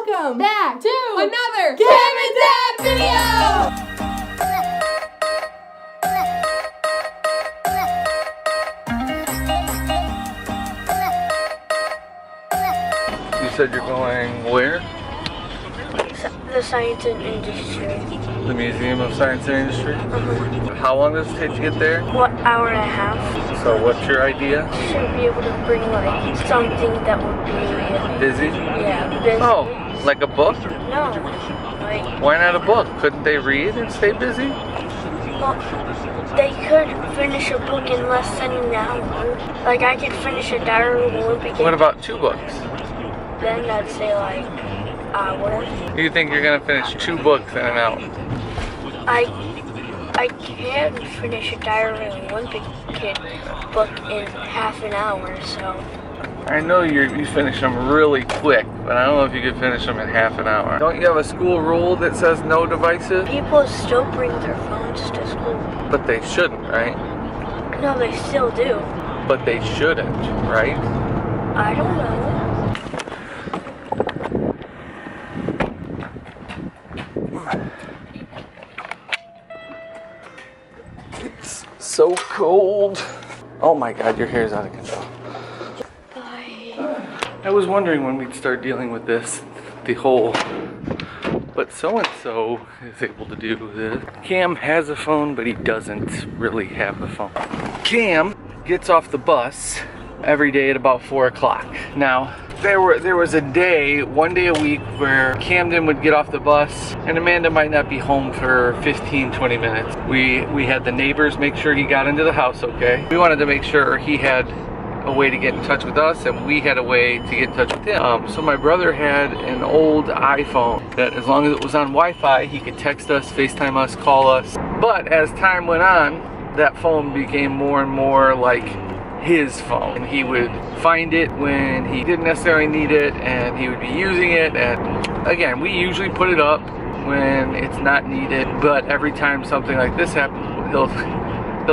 Welcome back to another Cam and Dad video! You said you're going where? The Science and Industry. The Museum of Science and Industry? How long does it take to get there? What, hour and a half? So what's your idea? Should be able to bring like something that would be Busy? yeah, busy. Oh, like a book? No, like Why not a book? Couldn't they read and stay busy? well, they could finish a book in less than an hour. Like I could finish a Diary of the Olympic. What about 2 books? Then I'd say like hour. You think you're gonna finish 2 books in an hour? I can finish a Diary of the Olympic kid book in half an hour, so. I know you finish them really quick, but I don't know if you could finish them in half an hour. Don't you have a school rule that says no devices? People still bring their phones to school. But they shouldn't, right? No, they still do. But they shouldn't, right? I don't know. It's so cold. Oh my God, your hair's out of control. I was wondering when we'd start dealing with this, the whole, but so-and-so is able to do this. Cam has a phone, but he doesn't really have a phone. Cam gets off the bus every day at about 4 o'clock. Now, there was one day a week where Camden would get off the bus and Amanda might not be home for 15-20 minutes. We had the neighbors make sure he got into the house okay. We wanted to make sure he had a way to get in touch with us and we had a way to get in touch with him. So my brother had an old iPhone that as long as it was on Wi-Fi, he could text us, FaceTime us, call us. But as time went on, that phone became more and more like his phone. And he would find it when he didn't necessarily need it and he would be using it. And again, we usually put it up when it's not needed, but every time something like this happens, he'll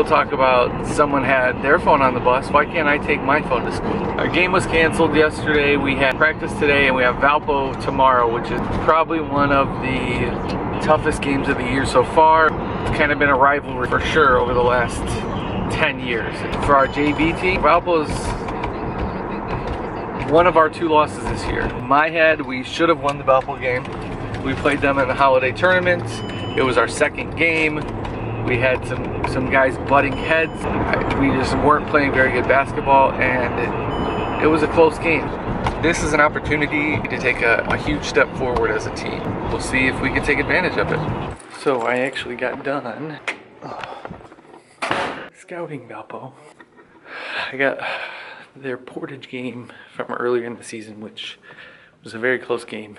talk about someone had their phone on the bus. Why can't I take my phone to school? Our game was canceled yesterday. We had practice today and we have Valpo tomorrow, which is probably one of the toughest games of the year so far. It's kind of been a rivalry for sure over the last 10 years. For our JV team, Valpo's one of our 2 losses this year. In my head, we should have won the Valpo game. We played them in the holiday tournament. It was our 2nd game. We had some guys butting heads. We just weren't playing very good basketball and it was a close game. This is an opportunity to take a huge step forward as a team. We'll see if we can take advantage of it. So I actually got done scouting Valpo. I got their Portage game from earlier in the season, which was a very close game.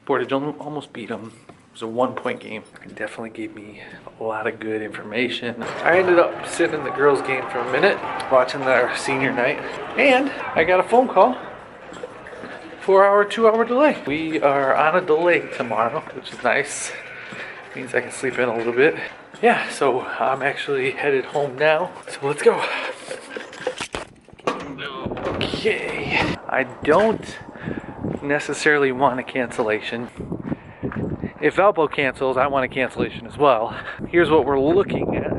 Portage almost beat them. It was a 1-point game. It definitely gave me a lot of good information. I ended up sitting in the girls' game for a minute, watching their senior night, and I got a phone call. 2-hour delay. We are on a delay tomorrow, which is nice. Means I can sleep in a little bit. Yeah, so I'm actually headed home now. So let's go. Okay. I don't necessarily want a cancellation. If Valpo cancels, I want a cancellation as well. Here's what we're looking at.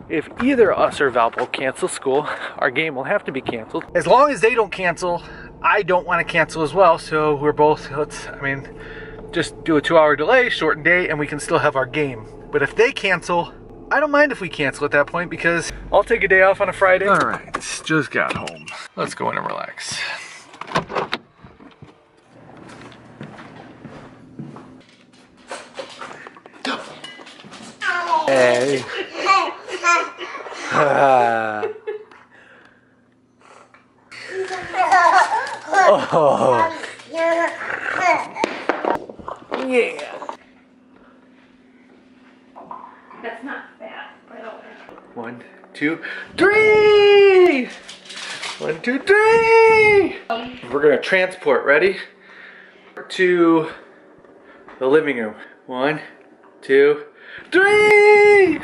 If either us or Valpo cancel school, our game will have to be canceled. As long as they don't cancel, I don't want to cancel as well. So we're both, just do a 2-hour delay, shortened day, and we can still have our game. But if they cancel, I don't mind if we cancel at that point because I'll take a day off on a Friday. All right, just got home. Let's go in and relax. Hey. Oh. Yeah. That's not bad, by the way. 1, 2, 3! 1, 2, 3! We're gonna transport, ready? To the living room. 1, 2, 3!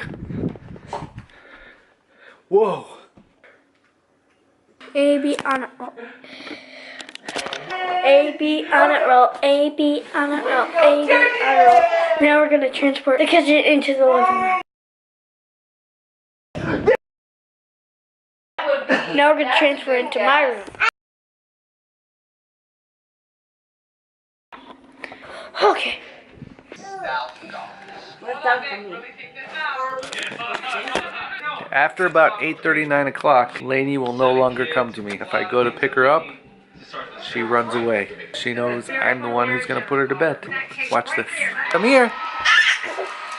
Whoa. Maybe on. A, B, on it, roll. A, B, on it, roll. A, B, on it, roll. Now we're going to transport the kitchen into the living room. Now we're going to transfer into my room. Okay. After about 8:30, 9 o'clock, Lainey will no longer come to me. If I go to pick her up, she runs away. She knows I'm the one who's going to put her to bed. Watch this. Come here.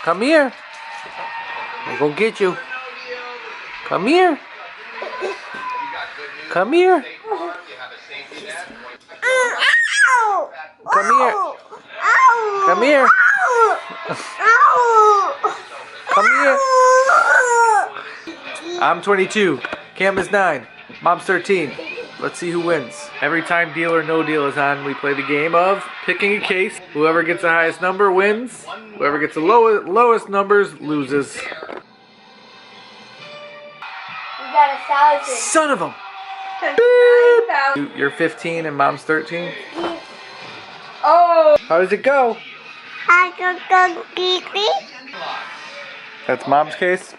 Come here. I'm going to get you. Come here. Come here. Come here. Come here. Come here. I'm 22. Cam is 9. Mom's 13. Let's see who wins. Every time Deal or No Deal is on, we play the game of picking a case. Whoever gets the highest number wins. Whoever gets the lowest numbers loses. We got 1,000. Son of a... You're 15 and Mom's 13? Oh! How does it go? I go geeky. That's Mom's case?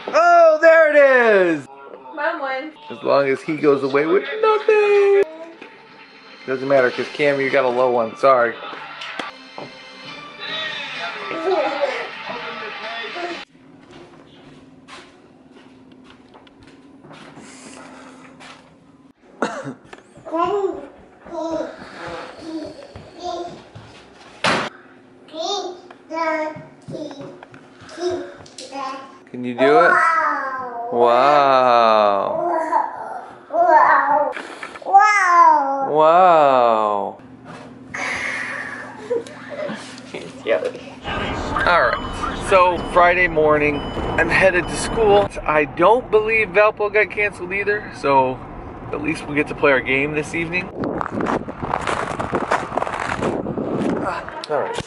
Oh, there it is! Mom won. As long as he goes away with nothing. Doesn't matter, because Cam, you got a low one. Sorry. Can you do it? Wow. Wow. Alright, so Friday morning, I'm headed to school. I don't believe Valpo got canceled either, so at least we get to play our game this evening. Alright,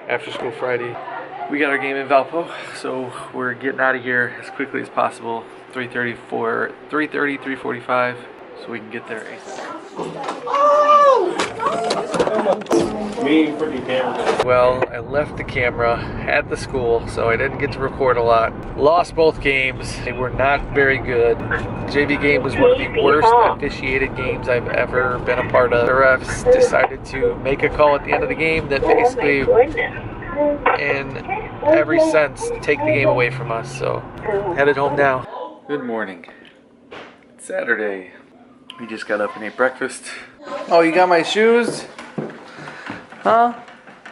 after school Friday, we got our game in Valpo, so we're getting out of here as quickly as possible. 3:45, so we can get there ASAP. Well, I left the camera at the school, so I didn't get to record a lot. Lost both games. They were not very good. The JV game was one of the worst officiated games I've ever been a part of. The refs decided to make a call at the end of the game that basically, in every sense, take the game away from us. So, headed home now. Good morning. It's Saturday. We just got up and ate breakfast. Oh, you got my shoes? Huh?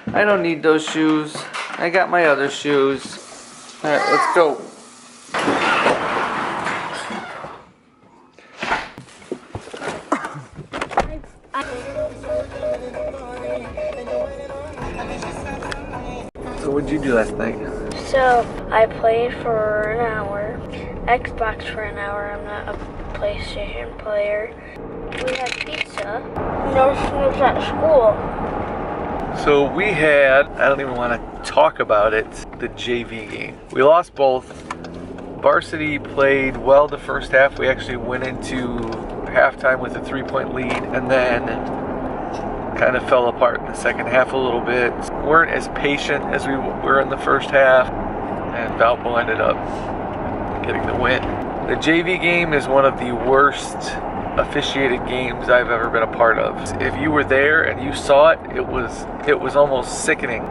I don't need those shoes. I got my other shoes. Alright, let's go. So what'd you do last night? So, I played for an hour, Xbox for an hour. I'm not a PlayStation player. We had pizza. No snooze at school. So we had, I don't even want to talk about it, the JV game. We lost both. Varsity played well the first half. We actually went into halftime with a 3-point lead and then kind of fell apart in the second half a little bit. Weren't as patient as we were in the first half, and Valpo ended up getting the win. The JV game is one of the worst officiated games I've ever been a part of. If you were there and you saw it, it was almost sickening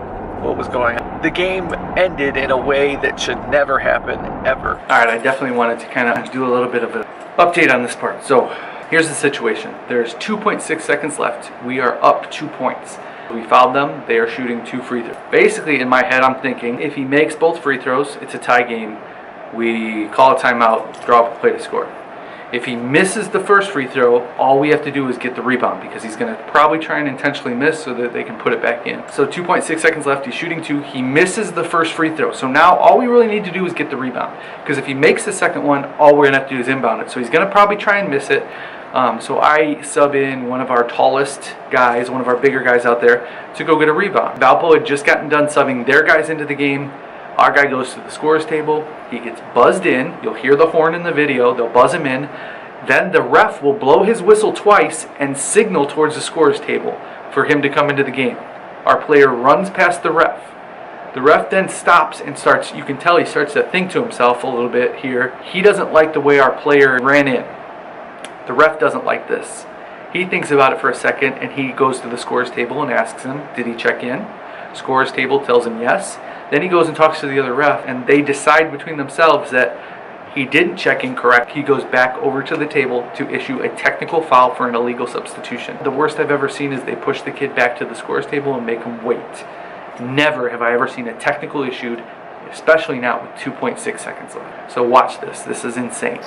what was going on. The game ended in a way that should never happen, ever. Alright, I definitely wanted to kind of do a little bit of an update on this part. So, here's the situation. There's 2.6 seconds left. We are up 2 points. We fouled them. They are shooting 2 free throws. Basically, in my head, I'm thinking, if he makes both free throws, it's a tie game. We call a timeout, draw up a play to score. If he misses the first free throw, all we have to do is get the rebound because he's going to probably try and intentionally miss so that they can put it back in. So 2.6 seconds left, he's shooting 2, he misses the first free throw. So now all we really need to do is get the rebound, because if he makes the second one, all we're going to have to do is inbound it. So he's going to probably try and miss it. So I sub in one of our tallest guys, one of our bigger guys out there, to go get a rebound. Valpo had just gotten done subbing their guys into the game. Our guy goes to the scorer's table. He gets buzzed in. You'll hear the horn in the video. They'll buzz him in. Then the ref will blow his whistle twice and signal towards the scorer's table for him to come into the game. Our player runs past the ref. The ref then stops and starts, you can tell he starts to think to himself a little bit here. He doesn't like the way our player ran in. The ref doesn't like this. He thinks about it for a second and he goes to the scorer's table and asks him, did he check in? Scorer's table tells him yes. Then he goes and talks to the other ref and they decide between themselves that he didn't check in correct. He goes back over to the table to issue a technical foul for an illegal substitution. The worst I've ever seen is they push the kid back to the scorer's table and make him wait. Never have I ever seen a technical issued, especially now with 2.6 seconds left. So watch this. This is insane.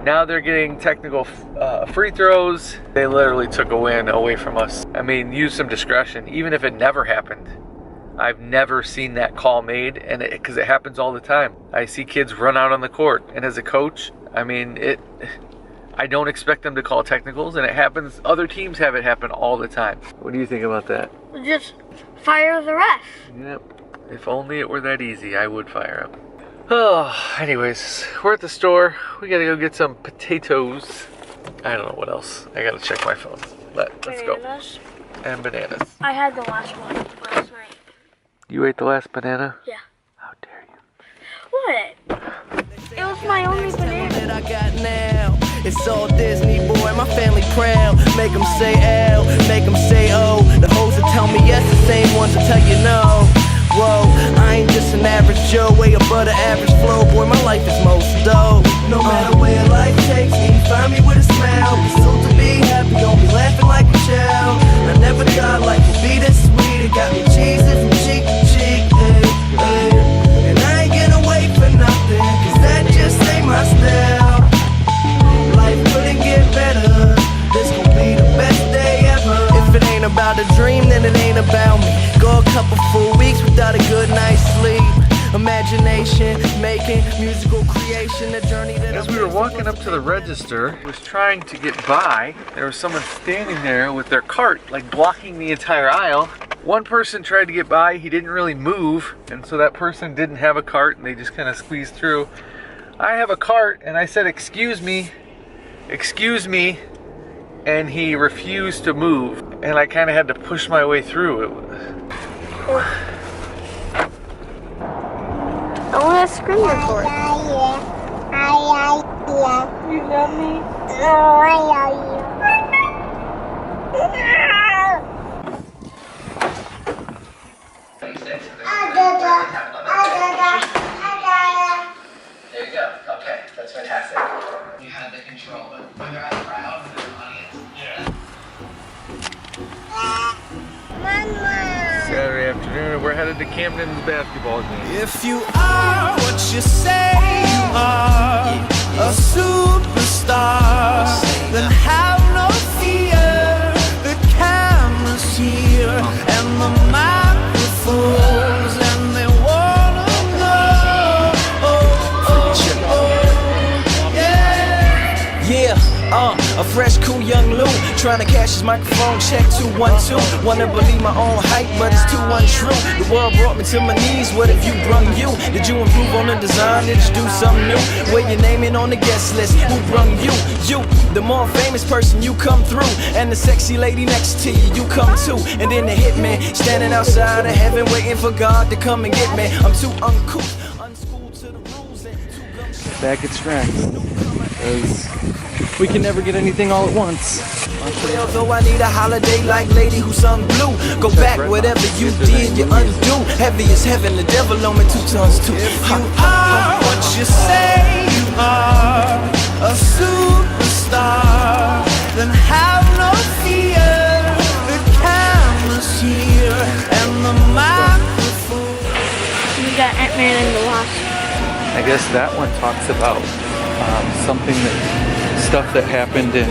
Now they're getting technical free throws. They literally took a win away from us. I mean, use some discretion, even if it never happened. I've never seen that call made, and because it happens all the time. I see kids run out on the court, and as a coach, I mean, I don't expect them to call technicals, and it happens. Other teams have it happen all the time. What do you think about that? Just fire the ref. Yep. If only it were that easy, I would fire him. Oh, anyways, we're at the store. We gotta go get some potatoes. I don't know what else. I gotta check my phone. Let's Bananas. go. And bananas. I had the last one last night. You ate the last banana? Yeah. How dare you? What? It was my only banana. That I got now. It's all Disney, boy, my family proud. Make them say L, make them say O. The hoes that tell me yes, the same ones that tell you no. Whoa, I ain't just an average Joe, way above the average flow. Boy, my life is most dope. No matter where life takes me, find me with a smile. Be soon to be happy, don't be laughing like a child. I never thought life would be this sweet. It got me cheesing from cheek to cheek, and I ain't gonna wait for nothing, cause that just ain't my style. Life couldn't get better, this gon' be the best day ever. If it ain't about a dream, then it ain't about me. Go a couple full weeks without a good night's sleep. Imagination, making musical creation, a journey that As we were walking up to the register, I was trying to get by. There was someone standing there with their cart, like blocking the entire aisle. One person tried to get by, he didn't really move, and so that person didn't have a cart and they just kind of squeezed through. I have a cart, and I said, excuse me, and he refused to move, and I kind of had to push my way through. I want to screen record. You love me? There you go. Okay, that's fantastic. You had the control, but when they're out of the crowd, when there's an audience. Saturday afternoon, we're headed to Camden's basketball game. If you are what you say you are, a superstar, then have no fear. The camera's here and the microphones, and they wanna know. A fresh, cool young Lou, trying to cash his microphone check 212. Wanna believe my own hype, but it's too untrue. The world brought me to my knees. What have you brung you? Did you improve on the design? Did you do something new? Where your name in on the guest list? Who brung you? You, the more famous person, you come through, and the sexy lady next to you come too. And then the hitman standing outside of heaven, waiting for God to come and get me. I'm too uncouth, unschooled to the rules, and too gumshoe. Back at strength, because we can never get anything all at once. Although I need a holiday like Lady Who Sung Blue. Go back, whatever you did, you undo. Heavy as heaven, the devil on me 2 tons too. If you are what you say you are, a superstar, then have no fear. The camera's here and the microphone. We got Ant-Man and the Wasp. I guess that one talks about something that stuff that happened in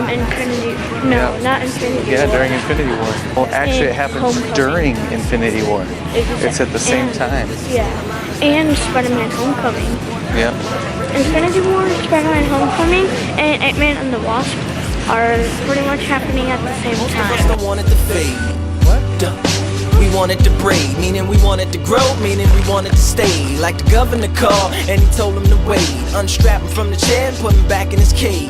Infinity. No, not Infinity War. Yeah, during Infinity War. Well, actually, it happens Homecoming. during Infinity War. It's at the same time. Yeah, and Spider-Man Homecoming. Yeah. Infinity War, Spider-Man Homecoming, and Ant-Man and the Wasp are pretty much happening at the same time. Don't want it to fade. We want it to braid, meaning we want it to grow, meaning we want it to stay. Like the governor called and he told him to wait. Unstrap him from the chair and put him back in his cage.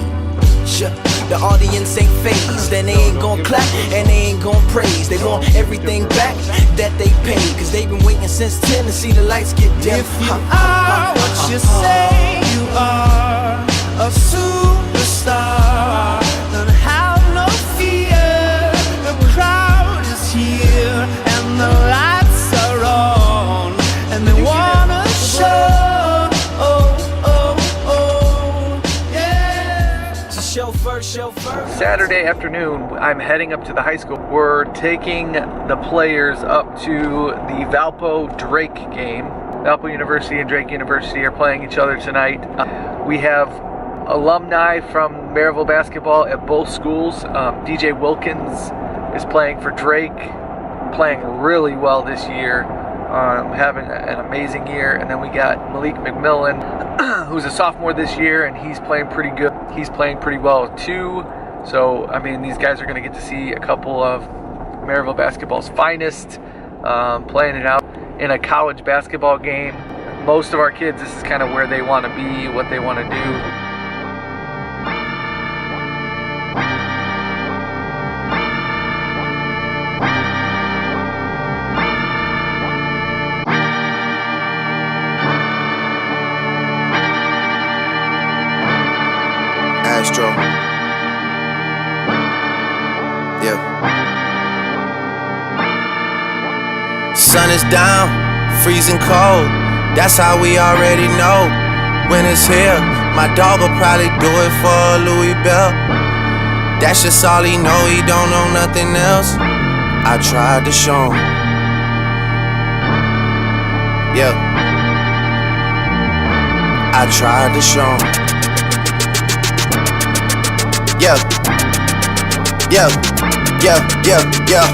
The audience ain't phased, and they ain't gon' clap and they ain't gon' praise. They want everything back that they paid, cause they've been waiting since 10 to see the lights get dim. If you are what you say you are, a superstar, then have no fear. The crowd is here and the lights are on, and they wanna show. Saturday afternoon, I'm heading up to the high school. We're taking the players up to the Valpo-Drake game. Valpo University and Drake University are playing each other tonight. We have alumni from Maryville basketball at both schools. DJ Wilkins is playing for Drake, playing really well this year, having an amazing year. And then we got Malik McMillan, who's a sophomore this year, and he's playing pretty good. He's playing pretty well too. So, I mean, these guys are going to get to see a couple of Maryville basketball's finest playing it out in a college basketball game. Most of our kids, this is kind of where they want to be, what they want to do. Astro. Yeah. Sun is down, freezing cold. That's how we already know. When it's here, my dog will probably do it for Louis Bell. That's just all he know, he don't know nothing else. I tried to show him. Yeah. I tried to show him. Yeah, yeah, yeah, yeah, yeah.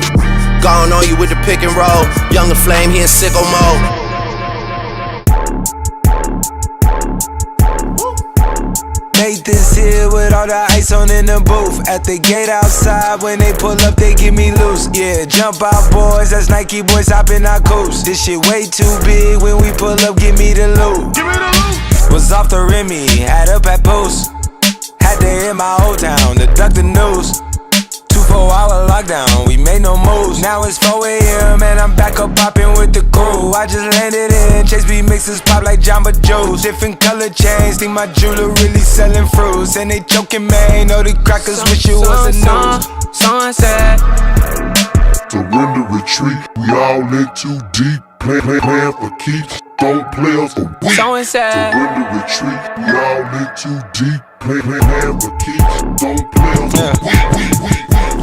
Gone on you with the pick and roll. Younger flame, he in sicko mode. Made this here with all the ice on in the booth. At the gate outside, when they pull up, they get me loose. Yeah, jump out boys, that's Nike boys hopping our coops. This shit way too big, when we pull up, give me the loot. Was off the Remy, had up at post. Had to hit my old town to duck the news. 2-4-hour lockdown, we made no moves. Now it's 4 a.m. and I'm back up popping with the crew. I just landed in, Chase B mixes pop like Jamba Joe's. Different color chains, think my jeweler really selling fruits. And they joking, man, know the crackers wish it was a news. Sunset. Surrender, retreat, we all in too deep. Plan for keeps, don't play us for weak. Surrender, retreat, we all in too deep. Plan for keeps, don't play us for weak.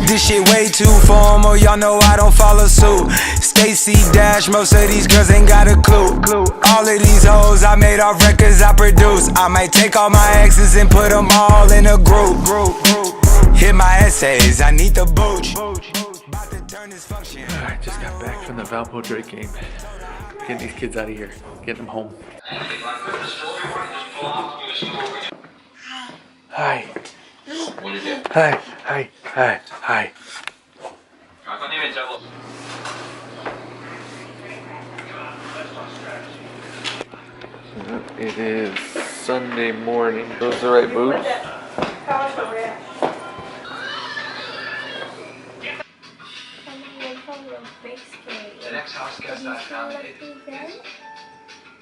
This shit way too formal, y'all know I don't follow suit. Stacy Dash, most of these girls ain't got a clue. All of these hoes I made off records I produce. I might take all my exes and put them all in a group. Hit my essays, I need the booch. I just got back from the Valpo-Drake game. Getting these kids out of here, getting them home. Hi. Hi. Hi. Hi. Hi. It is Sunday morning. Those the right boots? The next house guest I found it.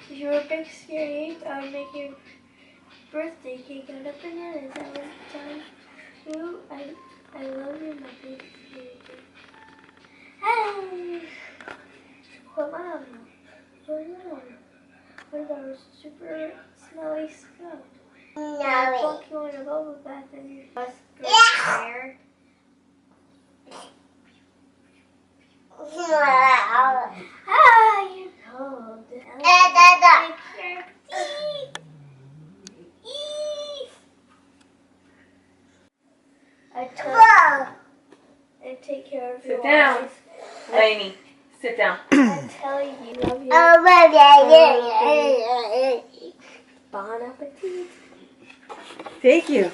If you were a big scary 8, I would make your birthday cake out of bananas. I would tell you, I love you, my big scary 8. Hey! But Mom, what about a super smelly skunk? No. I fuck you in a bubble bath and you must go there. Ah, you're cold. Like your teeth. care of Sit your down. eyes. Lainey, sit down. I tell you, love you. Bon appetit. Thank you.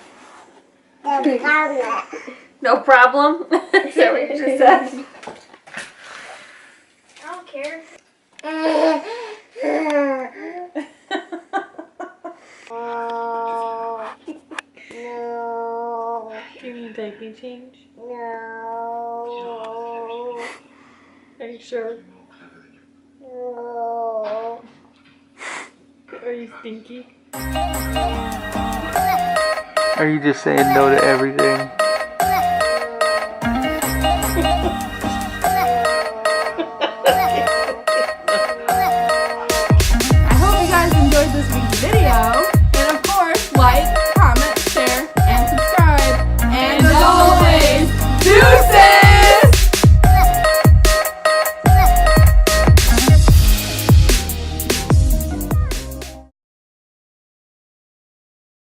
No problem. Is that what you just said? I don't care. No. Do you need diaper change? No. Are you sure? No. Are you stinky? Are you just saying no to everything?